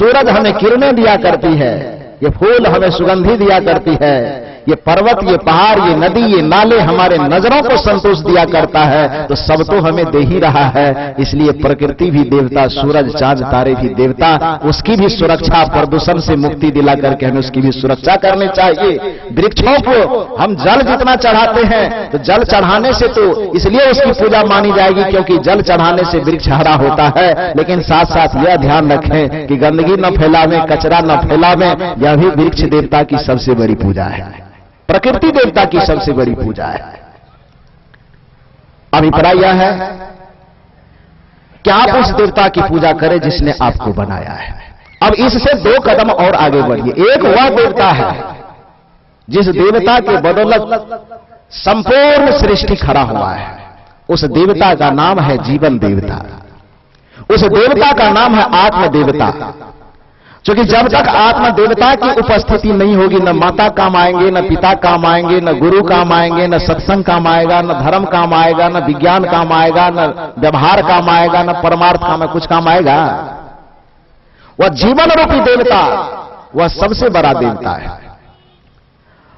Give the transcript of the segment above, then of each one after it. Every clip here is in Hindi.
सूरज हमें किरणें दिया करती है, ये फूल हमें सुगंधी दिया करती है, ये पर्वत, ये पहाड़, ये नदी, ये नाले हमारे नजरों को संतोष दिया करता है, तो सब तो हमें दे ही रहा है। इसलिए प्रकृति भी देवता, सूरज चांद तारे भी देवता, उसकी भी सुरक्षा, प्रदूषण से मुक्ति दिला करके हमें उसकी भी सुरक्षा करनी चाहिए। वृक्षों को हम जल जितना चढ़ाते हैं, तो जल चढ़ाने से तो इसलिए उसकी पूजा मानी जाएगी क्योंकि जल चढ़ाने से वृक्ष हरा होता है, लेकिन साथ साथ यह ध्यान रखें कि गंदगी न फैलावें, कचरा न फैलावें। यह भी वृक्ष देवता की सबसे बड़ी पूजा है, प्रकृति देवता की सबसे बड़ी पूजा है। अभिप्राय यह है कि आप उस देवता की पूजा करें जिसने आपको बनाया है। अब इससे 2 कदम और आगे बढ़िए। एक वह देवता है जिस देवता के बदौलत संपूर्ण सृष्टि खड़ा हुआ है, उस देवता का नाम है जीवन देवता, उस देवता का नाम है आत्म देवता। क्योंकि जब तक आत्मा देवता की उपस्थिति नहीं होगी, न माता काम आएंगे, न पिता काम आएंगे, न गुरु काम आएंगे, न सत्संग काम आएगा, न धर्म काम आएगा, न विज्ञान काम आएगा, न व्यवहार काम आएगा, न परमार्थ काम, कुछ काम आएगा। वह जीवन रूपी देवता, वह सबसे बड़ा देवता है।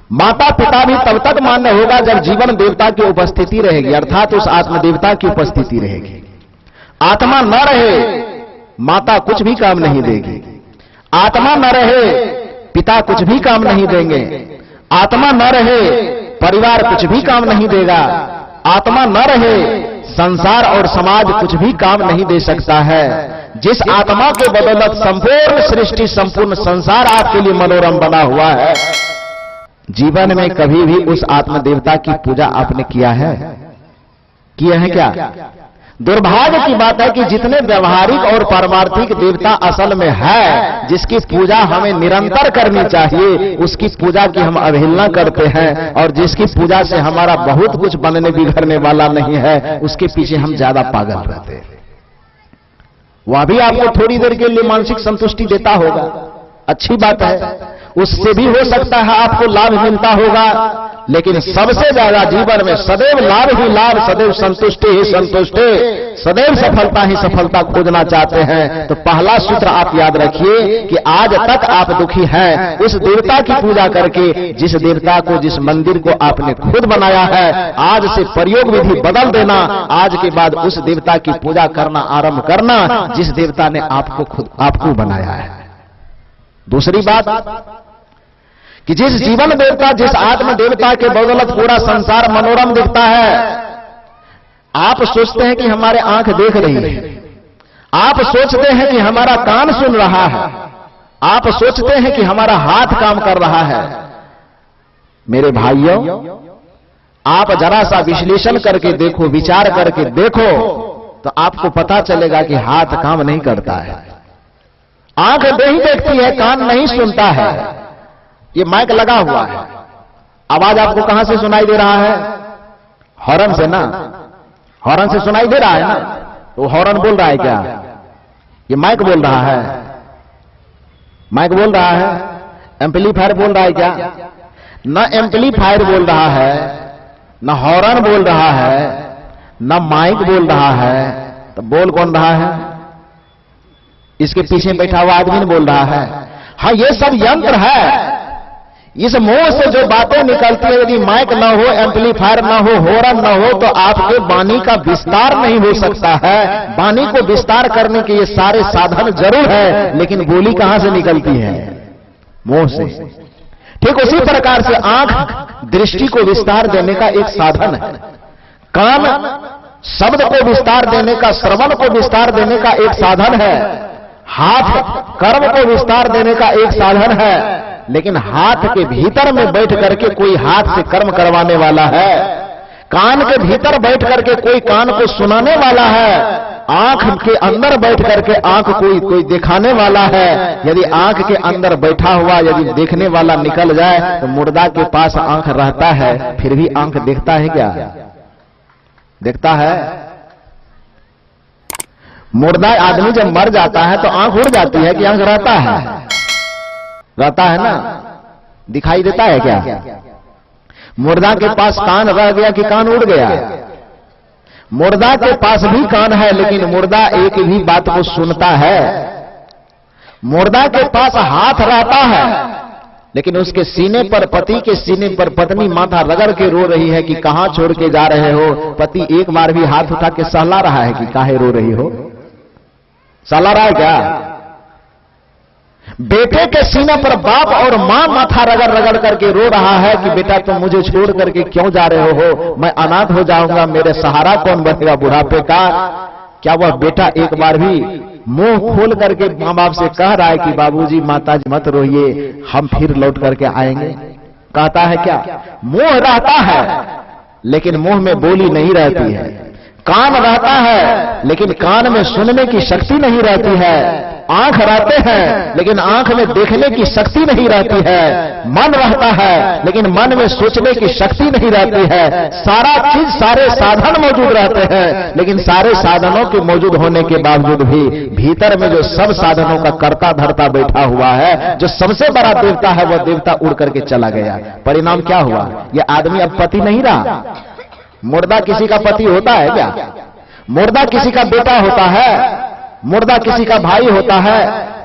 माता पिता भी तब तक मान्य होगा जब जीवन देवता की उपस्थिति रहेगी, अर्थात उस आत्म देवता की उपस्थिति रहेगी। आत्मा न रहे, माता कुछ भी काम नहीं देगी। आत्मा न रहे, पिता कुछ भी काम नहीं देंगे। आत्मा न रहे, परिवार कुछ भी काम नहीं देगा। आत्मा न रहे, संसार और समाज कुछ भी काम नहीं दे सकता है। जिस आत्मा के बदौलत संपूर्ण सृष्टि, संपूर्ण संसार आपके लिए मनोरम बना हुआ है, जीवन में कभी भी उस आत्म देवता की पूजा आपने किया है? किया है क्या? दुर्भाग्य की बात है कि जितने व्यवहारिक और पारमार्थिक देवता असल में है, जिसकी पूजा हमें निरंतर करनी चाहिए, उसकी पूजा की हम अवहेलना करते हैं, और जिसकी पूजा से हमारा बहुत कुछ बनने बिगड़ने वाला नहीं है, उसके पीछे हम ज्यादा पागल रहते हैं। वह भी आपको थोड़ी देर के लिए मानसिक संतुष्टि देता होगा, अच्छी बात है, उससे भी हो सकता है आपको लाभ मिलता होगा, लेकिन सबसे ज्यादा जीवन में सदैव लाभ ही लाभ, सदैव संतुष्टि ही संतुष्टि, सदैव सफलता ही सफलता खोजना चाहते हैं। तो पहला सूत्र आप याद रखिए कि आज तक आप दुखी हैं उस देवता की पूजा करके, जिस देवता को, जिस मंदिर को आपने खुद बनाया है। आज से प्रयोग विधि बदल देना, आज के बाद उस देवता की पूजा करना आरंभ करना जिस देवता ने आपको बनाया है। दूसरी बात कि जिस जीवन देवता, जिस आत्म देवता के बदौलत पूरा संसार मनोरम दिखता है। आप सोचते हैं कि हमारे आंख देख रही है, आप सोचते हैं कि हमारा कान सुन रहा है, आप सोचते हैं कि हमारा हाथ काम कर रहा है। मेरे भाइयों, आप जरा सा विश्लेषण करके देखो, विचार करके देखो, तो आपको पता चलेगा कि हाथ काम नहीं करता है, आंख नहीं देखती है, कान नहीं सुनता है। ये माइक लगा हुआ है, आवाज आपको कहां से सुनाई दे रहा है? हॉर्न से ना, हॉर्न से सुनाई दे रहा है ना। तो हॉर्न बोल रहा है क्या? ये माइक बोल रहा है, माइक बोल रहा है। एम्पलीफायर बोल रहा है क्या? न एम्पलीफायर बोल रहा है, न हॉर्न बोल रहा है, न माइक बोल रहा है। तो बोल कौन रहा है? इसके पीछे बैठा हुआ आदमी बोल रहा है। हाँ, ये सब यंत्र है। इस मुंह से जो बातें निकलती है, यदि माइक न हो, एम्पलीफायर न हो, हॉर्न न हो, तो आपके वाणी का विस्तार नहीं हो सकता है। वाणी को विस्तार करने के ये सारे साधन जरूर है, लेकिन बोली कहां से निकलती है? मुंह से। ठीक उसी प्रकार से आंख दृष्टि को विस्तार देने का एक साधन है, कान शब्द को विस्तार देने का, श्रवण को विस्तार देने का एक साधन है, हाथ कर्म को विस्तार देने का एक साधन है। लेकिन हाथ के भीतर में बैठ करके कोई हाथ से कर्म करवाने वाला है, कान के भीतर बैठ करके कोई कान को सुनाने वाला है, आंख के अंदर बैठ करके आंख कोई दिखाने वाला है। यदि आंख के अंदर बैठा हुआ यदि देखने वाला निकल जाए तो मुर्दा के पास आंख रहता है, फिर भी आंख देखता है क्या? देखता है? मुर्दा आदमी जब मर जाता है तो आंख उड़ जाती है कि आंख रहता है? रहता है ना, दिखाई देता है क्या? मुर्दा के पास कान रह गया कि कान उड़ गया? मुर्दा के पास भी कान है, लेकिन मुर्दा एक भी बात को सुनता है। मुर्दा के पास हाथ रहता है, लेकिन उसके सीने पर, पति के सीने पर पत्नी माथा रगड़ के रो रही है कि कहां छोड़ के जा रहे हो। पति एक बार भी हाथ उठा के सहला रहा है कि काहे रो रही हो? सहला रहा है क्या? बेटे के सीने पर बाप और मां माथा रगड़ रगड़ करके रो रहा है कि बेटा तुम मुझे छोड़ करके क्यों जा रहे हो? मैं अनाथ हो जाऊंगा, मेरे सहारा कौन बनेगा बुढ़ापे का? क्या वह बेटा एक बार भी मुंह खोल करके मां बाप से कह रहा है कि बाबूजी माताजी मत रोइए, हम फिर लौट करके आएंगे? कहता है क्या? मुंह रहता है लेकिन मुंह में बोली नहीं रहती है, कान रहता है लेकिन कान में सुनने की शक्ति नहीं रहती है, आंख रहते हैं लेकिन आंख में देखने की शक्ति नहीं रहती है, मन रहता है लेकिन मन में सोचने की शक्ति नहीं रहती है। सारा चीज, सारे साधन मौजूद रहते हैं, लेकिन सारे साधनों के मौजूद होने के बावजूद भी भीतर में जो सब साधनों का कर्ता धर्ता बैठा हुआ है, जो सबसे बड़ा देवता है, वह देवता उड़ करके चला गया। परिणाम क्या हुआ? यह आदमी अब पति नहीं रहा। मुर्दा किसी का पति होता है क्या? मुर्दा किसी का बेटा होता है, मुर्दा किसी का भाई होता है।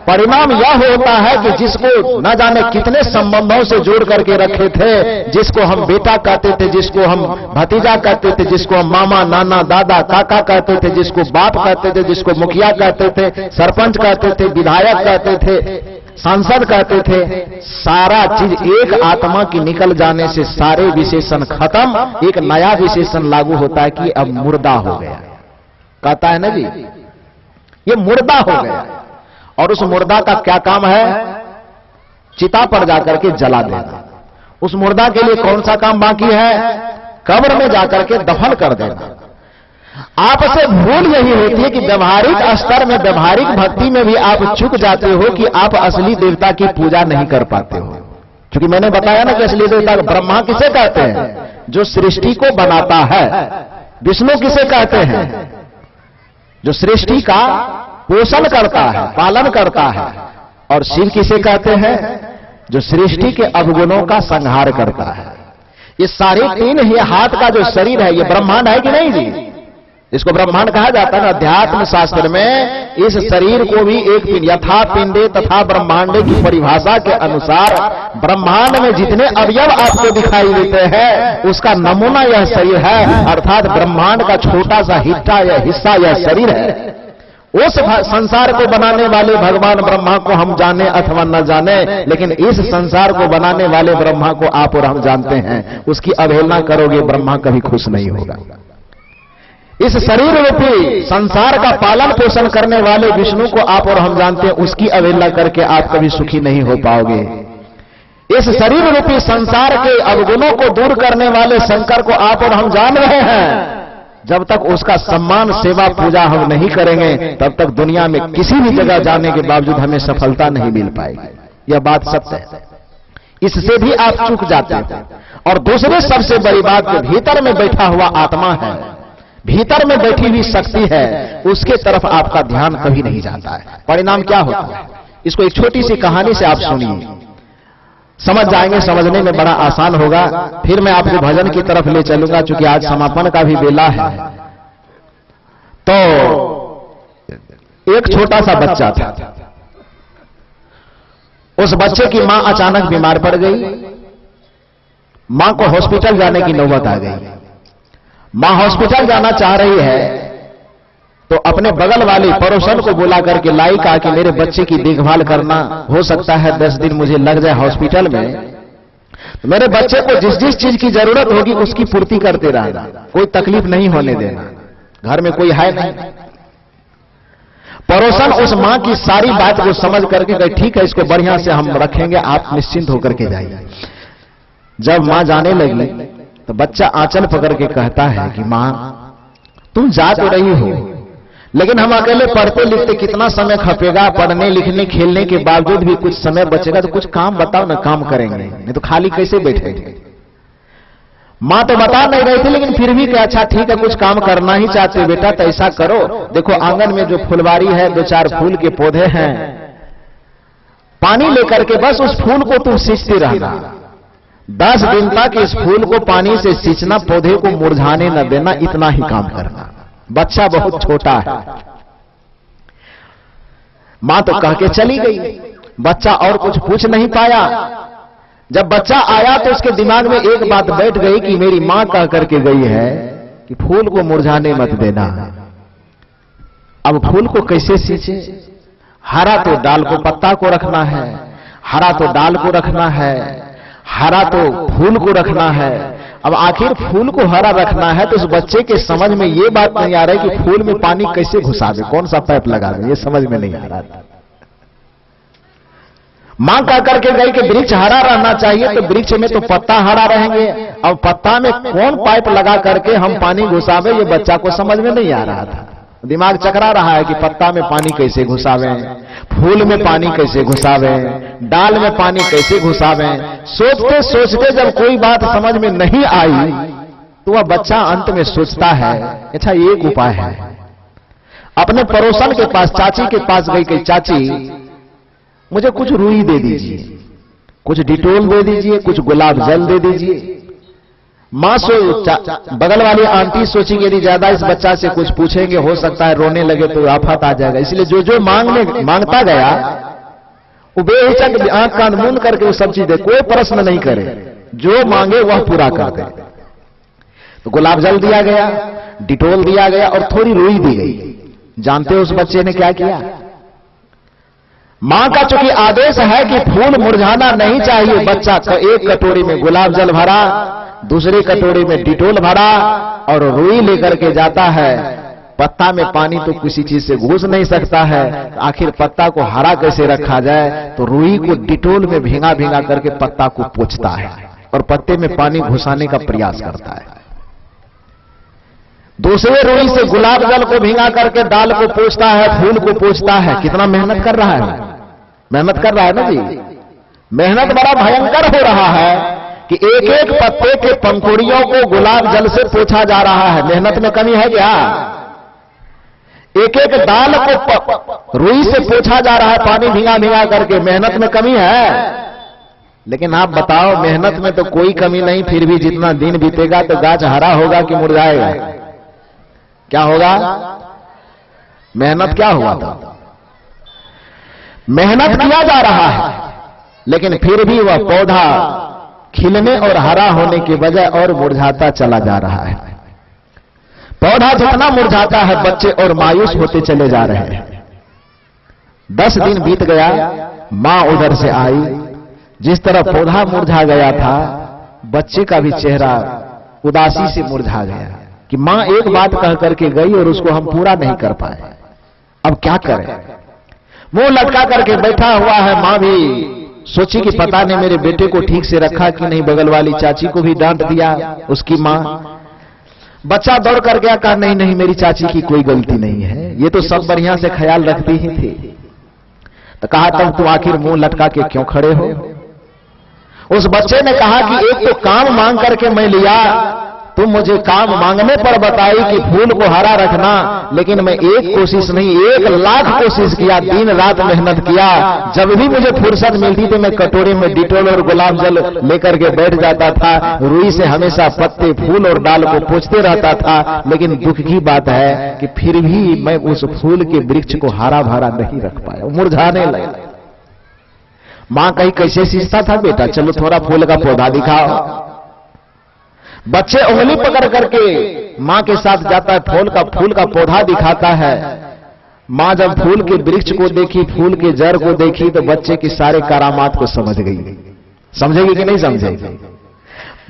परिणाम यह होता है कि जिसको न जाने कितने संबंधों से जोड़ करके रखे थे, जिसको हम बेटा कहते थे, जिसको हम भतीजा कहते थे, जिसको हम मामा नाना दादा काका कहते थे, जिसको बाप कहते थे, जिसको मुखिया कहते थे, सरपंच कहते थे, विधायक कहते थे, सांसद कहते थे, सारा चीज एक आत्मा की निकल जाने से सारे विशेषण खत्म, एक नया विशेषण लागू होता है कि अब मुर्दा हो गया। कहता है ना जी, ये मुर्दा हो गया। और उस मुर्दा का क्या काम है? चिता पर जाकर के जला देना। उस मुर्दा के लिए कौन सा काम बाकी है? कब्र में जाकर के दफन कर देना। आपसे भूल यही होती है कि व्यवहारिक स्तर में, व्यवहारिक भक्ति में भी आप चूक जाते हो कि आप असली देवता की पूजा नहीं कर पाते हो। क्योंकि मैंने बताया ना कि असली देवता ब्रह्मा किसे कहते हैं? जो सृष्टि को बनाता है। विष्णु किसे कहते हैं? जो सृष्टि का पोषण करता है, पालन करता है। और शिव किसे कहते हैं? जो सृष्टि के अवगुणों का संहार करता है। ये सारे तीन ही हाथ का जो शरीर है, ये ब्रह्मांड है कि नहीं जी? इसको ब्रह्मांड कहा जाता है। अध्यात्म शास्त्र में इस शरीर को भी एक यथा पिंडे तथा ब्रह्मांडे की परिभाषा के अनुसार ब्रह्मांड में जितने अवयव आपको दिखाई देते हैं, उसका नमूना यह शरीर है। अर्थात ब्रह्मांड का छोटा सा हिस्सा यह शरीर है। उस संसार को बनाने वाले भगवान ब्रह्मा को हम जाने अथवा न जाने, लेकिन इस संसार को बनाने वाले ब्रह्मा को आप और हम जानते हैं। उसकी अवहेलना करोगे, ब्रह्मा कभी खुश नहीं होगा। इस शरीर रूपी संसार का पालन पोषण करने वाले विष्णु को आप और हम जानते हैं, उसकी अवहेलना करके आप कभी सुखी नहीं हो पाओगे। इस शरीर रूपी संसार के अवगुणों को दूर करने वाले शंकर को आप और हम जान रहे हैं। जब तक उसका सम्मान, सेवा, पूजा हम नहीं करेंगे, तब तक दुनिया में किसी भी जगह जाने के बावजूद हमें सफलता नहीं मिल पाएगी। यह बात सत्य है। इससे भी आप चूक जाते हैं। और दूसरी सबसे बड़ी बात, भीतर में बैठा हुआ आत्मा है, भीतर में बैठी हुई शक्ति है, उसके तरफ आपका ध्यान कभी नहीं जाता है। परिणाम क्या होता है? इसको एक छोटी सी कहानी से आप सुनिए, समझ जाएंगे। समझने में बड़ा आसान होगा। फिर मैं आपको भजन की तरफ ले चलूंगा, चूंकि आज समापन का भी बेला है। तो एक छोटा सा बच्चा था। उस बच्चे की मां अचानक बीमार पड़ गई। मां को हॉस्पिटल जाने की नौबत आ गई। मां हॉस्पिटल जाना चाह रही है, तो अपने बगल वाली पड़ोसन को बुला करके लाई, कहा कि मेरे बच्चे की देखभाल करना, हो सकता है 10 दिन मुझे लग जाए हॉस्पिटल में, तो मेरे बच्चे को जिस जिस चीज की जरूरत होगी उसकी पूर्ति करते रहना, कोई तकलीफ नहीं होने देना, घर में कोई है नहीं। पड़ोसन उस मां की सारी बात को समझ करके कहे, ठीक है, इसको बढ़िया से हम रखेंगे, आप निश्चिंत होकर के जाइए। जब मां जाने लगी तो बच्चा आंचल पकड़ के कहता है कि मां, तुम जा तो रही हो, लेकिन हम अकेले पढ़ते लिखते कितना समय खपेगा, पढ़ने लिखने खेलने के बावजूद भी कुछ समय बचेगा, तो कुछ काम बताओ ना, काम करेंगे, नहीं तो खाली कैसे बैठेंगे। मां तो बता नहीं रही थी, लेकिन फिर भी क्या, अच्छा ठीक है, कुछ काम करना ही चाहते हो बेटा, तो ऐसा करो, देखो आंगन में जो फुलवारी है, 2-4 फूल के पौधे हैं, पानी लेकर के बस उस फूल को तुम सींचते रहना। 10 दिन तक इस फूल को पानी से सींचना, पौधे को मुरझाने न देना, इतना ही काम करना। बच्चा बहुत छोटा है। मां तो कह के चली गई। बच्चा और कुछ पूछ नहीं पाया। जब बच्चा आया तो उसके दिमाग में एक बात बैठ गई कि मेरी मां कह करके गई है कि फूल को मुरझाने मत देना। अब फूल को कैसे सींचे? हरा तो डाल को पत्ता को रखना है, हरा तो डाल को रखना है, हरा तो फूल को रखना है। अब आखिर फूल को हरा रखना है तो उस बच्चे के समझ में ये बात नहीं आ रही कि फूल में पानी कैसे घुसा दे, कौन सा पाइप लगा दे, ये समझ में नहीं आ रहा था। मां कह करके गई कि वृक्ष हरा रहना चाहिए, तो वृक्ष में तो पत्ता हरा रहेंगे। अब पत्ता में कौन पाइप लगा करके हम पानी घुसावे, ये बच्चा को समझ में नहीं आ रहा था। दिमाग चकरा रहा है कि पत्ता में पानी कैसे घुसावे, फूल में पानी कैसे घुसावे, डाल में पानी कैसे घुसावे। सोचते सोचते जब कोई बात समझ में नहीं आई तो वह बच्चा अंत में सोचता है अच्छा एक उपाय है। अपने पड़ोसन के पास, चाची के पास गई कि चाची मुझे कुछ रुई दे दीजिए, कुछ डिटोल दे दीजिए, कुछ गुलाब जल दे दीजिए। मां बगल वाली आंटी सोची कि यदि ज्यादा इस बच्चा से कुछ पूछेंगे हो सकता है रोने लगे तो आफत आ जाएगा, इसलिए जो जो मांगता गया वो बेहिचक आंख कान मूंद करके वो सब चीज दे, कोई प्रश्न नहीं करे, जो मांगे वह पूरा कर दे। तो गुलाब जल दिया गया, डिटोल दिया गया और थोड़ी रुई दी गई। जानते हो उस बच्चे ने क्या किया? मां का चूंकि आदेश है कि फूल मुरझाना नहीं चाहिए, बच्चा एक कटोरी में गुलाब जल भरा, दूसरी कटोरी में डिटोल भरा और रुई लेकर के जाता है। पत्ता में पानी तो किसी चीज से घुस नहीं सकता है, आखिर पत्ता को हरा कैसे रखा जाए, तो रुई को डिटोल में भींगा भींगा करके पत्ता को पोंछता है और पत्ते में पानी घुसाने का प्रयास करता है। दूसरे रुई से गुलाब जल को भींगा करके डाल को पोंछता है, फूल को पोंछता है। कितना मेहनत कर रहा है, मेहनत कर रहा है ना जी। मेहनत बड़ा भयंकर हो रहा है कि एक एक पत्ते के पंखुड़ियों को गुलाब जल से पोंछा जा रहा है। मेहनत में कमी है क्या? एक एक डाल को रुई से पोंछा जा रहा है, पानी भींगा भींगा करके। मेहनत में कमी है? लेकिन आप बताओ, मेहनत में तो कोई कमी नहीं, फिर भी जितना दिन बीतेगा तो गाछ हरा होगा कि मुरझाएगा? क्या होगा? मेहनत क्या हुआ था? मेहनत किया जा रहा है, लेकिन फिर भी वह पौधा खिलने और हरा होने के बजाय और मुरझाता चला जा रहा है। पौधा जितना मुरझाता है, बच्चे और मायूस होते चले जा रहे हैं। 10 दिन बीत गया, मां उधर से आई। जिस तरह पौधा मुरझा गया था, बच्चे का भी चेहरा उदासी से मुरझा गया कि मां एक बात कह करके गई और उसको हम पूरा नहीं कर पाए, अब क्या करें। मुंह लटका करके बैठा हुआ है। मां भी सोची कि पता नहीं मेरे बेटे को ठीक से रखा कि नहीं। बगल वाली चाची को भी डांट दिया उसकी मां। बच्चा दौड़ कर गया, कहा नहीं नहीं मेरी चाची की कोई गलती नहीं है, ये तो सब बढ़िया से ख्याल रखती ही थी। तो कहा तब तुम आखिर मुंह लटका के क्यों खड़े हो? उस बच्चे ने कहा कि एक तो काम मांग करके मैं लिया, तुम मुझे काम मांगने पर बताई कि फूल को हरा रखना, लेकिन मैं एक कोशिश नहीं 1 लाख कोशिश किया, दिन रात मेहनत किया। जब भी मुझे फुर्सत मिलती थी मैं कटोरे में डिटोल और गुलाब जल लेकर के बैठ जाता था, रुई से हमेशा पत्ते, फूल और डाल को पोंछते रहता था। लेकिन दुख की बात है कि फिर भी मैं उस फूल के वृक्ष को हरा भरा नहीं रख पाया, मुरझाने लगा। मां कहीं कैसे सींचता था, बेटा चलो थोड़ा फूल का पौधा दिखाओ। बच्चे उंगली पकड़ करके मां के साथ जाता है, फूल का पौधा दिखाता है। मां जब फूल के वृक्ष को देखी, फूल के जड़ को देखी, तो बच्चे की सारे करामात को समझ गई। समझेगी कि नहीं समझेगी?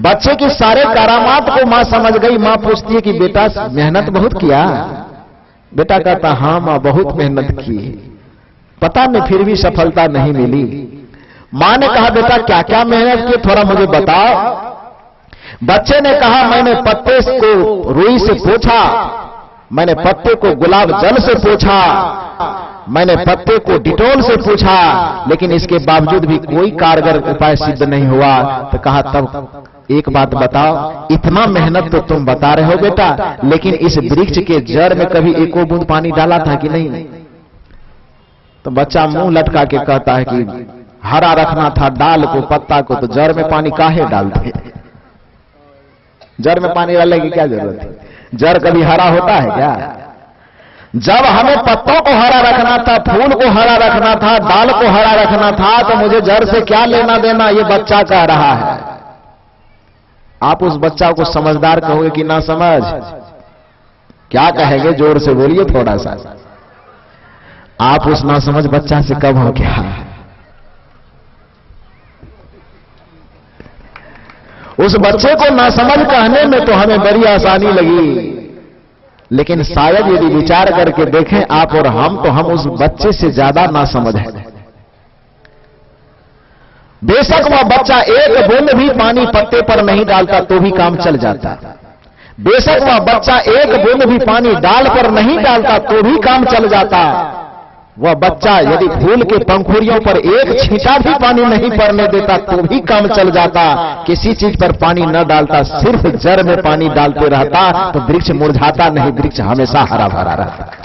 बच्चे की सारे करामात को मां समझ गई। मां पूछती है कि बेटा मेहनत बहुत किया? बेटा कहता हां मां बहुत मेहनत की, पता नहीं फिर भी सफलता नहीं मिली। मां ने कहा बेटा क्या क्या मेहनत की, थोड़ा मुझे बताओ। बच्चे ने कहा मैंने पत्ते को रुई से पोंछा, मैंने पत्ते को गुलाब जल से पोंछा, मैंने पत्ते को डिटोल से पोंछा, लेकिन इसके बावजूद भी कोई कारगर उपाय सिद्ध नहीं हुआ। तो कहा तब एक बात बताओ, इतना मेहनत तो तुम बता रहे हो बेटा, लेकिन इस वृक्ष के जड़ में कभी एको बूंद पानी डाला था कि नहीं? तो बच्चा मुंह लटका के कहता है कि हरा रखना था डाल को, पत्ता को, तो जड़ में पानी काहे डालते? जड़ में पानी डालने की क्या जरूरत है? जड़ कभी हरा होता है क्या? जब हमें पत्तों को हरा रखना था, फूल को हरा रखना था, डाल को हरा रखना था, तो मुझे जड़ से क्या लेना देना, ये बच्चा कह रहा है। आप उस बच्चा को समझदार कहोगे कि ना समझ? क्या कहेंगे? जोर से बोलिए थोड़ा सा। आप उस ना समझ बच्चा से कब हो क्या? उस बच्चे को ना समझ कहने में तो हमें बड़ी आसानी लगी, लेकिन शायद यदि विचार करके देखें आप और हम, तो हम उस बच्चे से ज्यादा ना समझ है। बेशक वह बच्चा एक बूंद भी पानी पत्ते पर नहीं डालता तो भी काम चल जाता। बेशक वह बच्चा एक बूंद भी पानी डाल पर नहीं डालता तो भी काम चल जाता। वह बच्चा यदि फूल के पंखुड़ियों पर एक छींटा भी पानी नहीं पड़ने देता तो भी काम चल जाता। किसी चीज पर पानी न डालता, सिर्फ जड़ में पानी डालते रहता तो वृक्ष मुरझाता नहीं, वृक्ष हमेशा हरा भरा रहता।